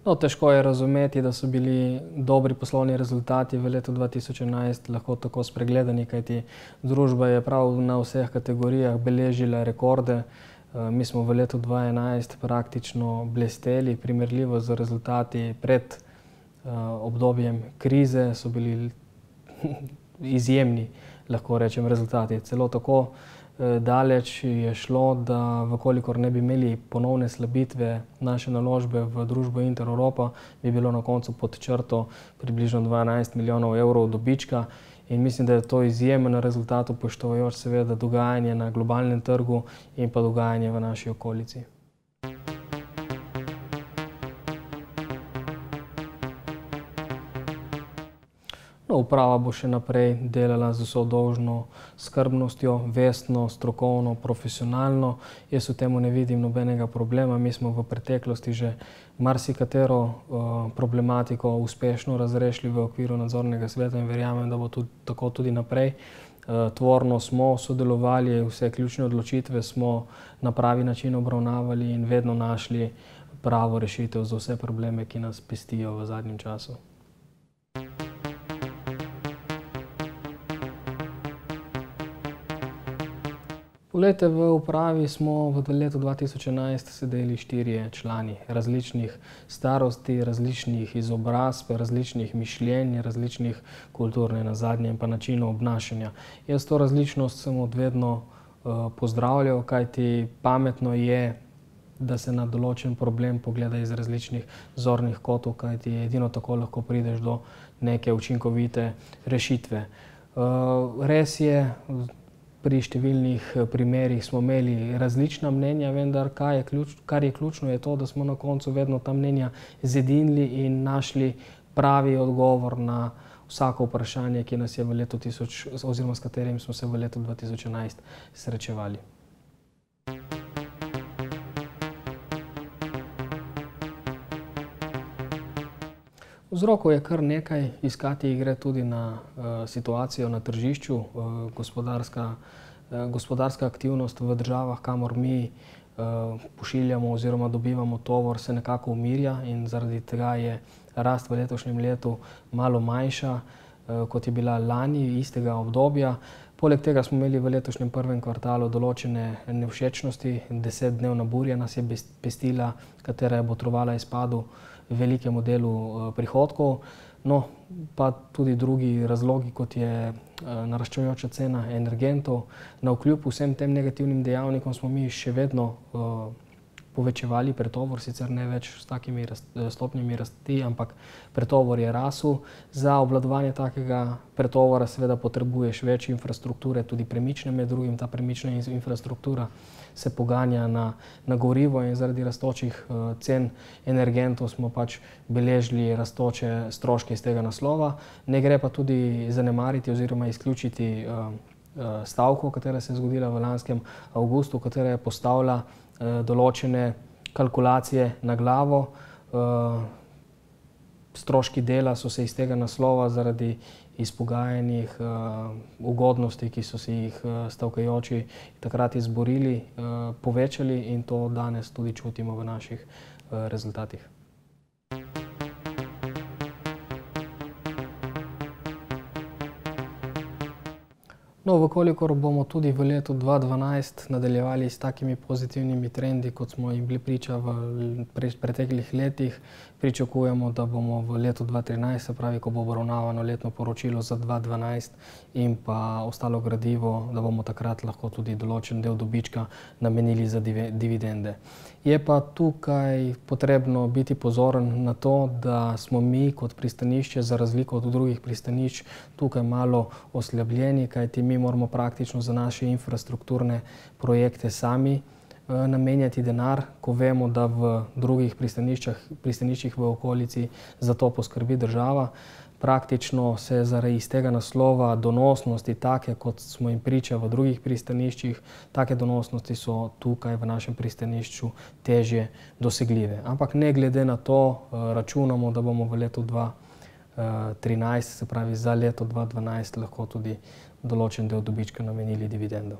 No, težko je razumeti, da so bili dobri poslovni rezultati v letu 2011 lahko tako spregledani, kajti družba je prav na vseh kategorijah beležila rekorde. Mi smo v letu 2011 praktično blesteli, primerljivo z rezultati pred obdobjem krize so bili izjemni, lahko rečem, rezultati. Celo tako daleč je šlo, da vkolikor ne bi imeli ponovne slabitve naše naložbe v družbo Intereuropa, bi bilo na koncu pod črto približno 12 milijonov evrov dobička. In mislim, da je to izjemen rezultat, upoštevajoč seveda dogajanje na globalnem trgu in pa dogajanje v naši okolici. Uprava bo še naprej delala z vso dolžno skrbnostjo, vestno, strokovno, profesionalno. Jaz v temu ne vidim nobenega problema. Mi smo v preteklosti že marsikatero problematiko uspešno razrešili v okviru nadzornega sveta in verjamem, da bo tako tudi naprej. Tvorno smo sodelovali, vse ključne odločitve smo na pravi način obravnavali in vedno našli pravo rešitev za vse probleme, ki nas pestijo v zadnjem času. Poglejte, v upravi smo v letu 2011 sedeli 4 člani različnih starosti, različnih izobrazb, različnih mišljenj, različnih kultur, nazadnje in pa načinov obnašanja. Jaz to različnost sem odvedno pozdravljal, kajti pametno je, da se na določen problem pogleda iz različnih zornih kotov, kajti edino tako lahko prideš do neke učinkovite rešitve. Res je, pri številnih primerih smo imeli različna mnenja, vendar kar je ključno je to, da smo na koncu vedno ta mnenja zedinili in našli pravi odgovor na vsako vprašanje, ki nas je v letu oziroma s katerim smo se v letu 2011 srečevali. Vzrokov je kar nekaj, iskati gre tudi na situacijo na tržišču. Gospodarska aktivnost v državah, kamor mi pošiljamo oziroma dobivamo tovor, se nekako umirja in zaradi tega je rast v letošnjem letu malo manjša, kot je bila lani istega obdobja. Poleg tega smo imeli v letošnjem prvem kvartalu določene nevšečnosti. 10-dnevna burja nas je pestila, katera je botrovala izpadu velikemu delu prihodkov. No, pa tudi drugi razlogi, kot je naraščajoča cena energentov. Navkljub vsem tem negativnim dejavnikom smo mi še vedno povečevali pretovor, sicer ne več s takimi stopnjami rasti, ampak pretovor je rasel. Za obvladovanje takega pretovora seveda potrebuješ več infrastrukture, tudi premične, med drugim ta premična infrastruktura se poganja na gorivo in zaradi rastočih cen energentov smo pač beležili rastoče stroške iz tega naslova. Ne gre pa tudi zanemariti oziroma izključiti stavko, katera se je zgodila v lanskem avgustu, katera je postavila določene kalkulacije na glavo. Stroški dela so se iz tega naslova zaradi izpogajanih ugodnosti, ki so si jih stavkajoči takrat izborili, povečali in to danes tudi čutimo v naših rezultatih. No, vkolikor bomo tudi v letu 2012 nadaljevali s takimi pozitivnimi trendi, kot smo jim bili priča v preteklih letih, pričakujemo, da bomo v letu 2013, se pravi, ko bo obravnavano letno poročilo za 2012 in pa ostalo gradivo, da bomo takrat lahko tudi določen del dobička namenili za dividende. Je pa tukaj potrebno biti pozoren na to, da smo mi kot pristanišče, za razliko od drugih pristanišč, tukaj malo oslabljeni, kajti mi moramo praktično za naše infrastrukturne projekte sami namenjati denar, ko vemo, da v drugih pristaniščih v okolici za to poskrbi država. Praktično se zaradi iz tega naslova donosnosti, take kot smo jim priča v drugih pristaniščih, take donosnosti so tukaj v našem pristanišču težje dosegljive. Ampak ne glede na to računamo, da bomo v letu 2013, se pravi za leto 2012, lahko tudi določen del dobička namenili dividendom.